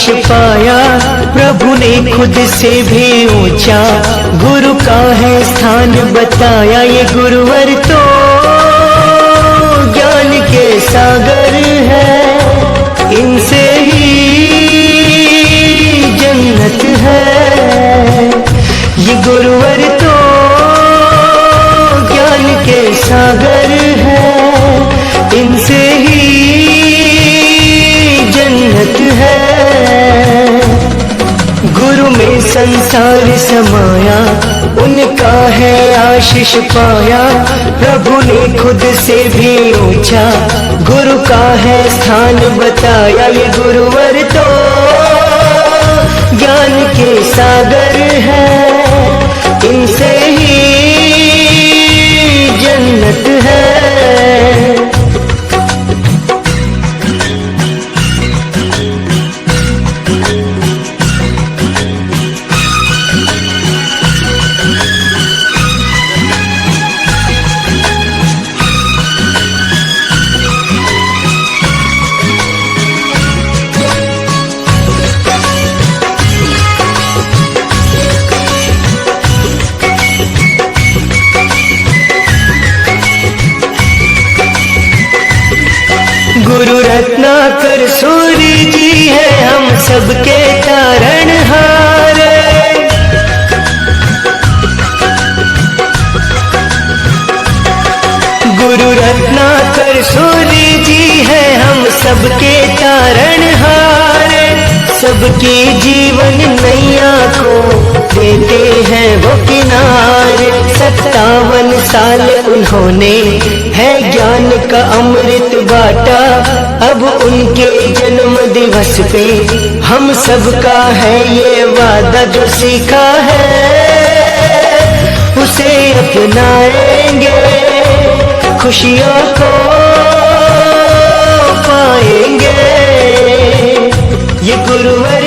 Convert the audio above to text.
आशीष पाया, प्रभु ने खुद से भी ऊंचा गुरु का है स्थान बताया। ये गुरुवर तो ज्ञान के सागर है, इनसे ही जन्नत है। ये गुरुवर तो ज्ञान के सागर है, इनसे ही जन्नत है। गुरु में संसार समाया, उनका है आशीष पाया, प्रभु ने खुद से भी ऊंचा गुरु का है स्थान बताया। ये गुरुवर तो ज्ञान के सागर है, इनसे ही जन्नत है। गुरु रत्नाकर सूरी जी है हम सबके तारणहार। गुरु रत्नाकर सूरी जी है हम सबके तारणहार। सबके जीवन नैया को देते हैं वो किनारे। 57 साल उन्होंने है ज्ञान का अमृत बाटा। अब उनके जन्म दिवस पे हम सबका है ये वादा, जो सीखा है उसे अपनाएंगे, खुशियों को पाएंगे। ये गुरुवर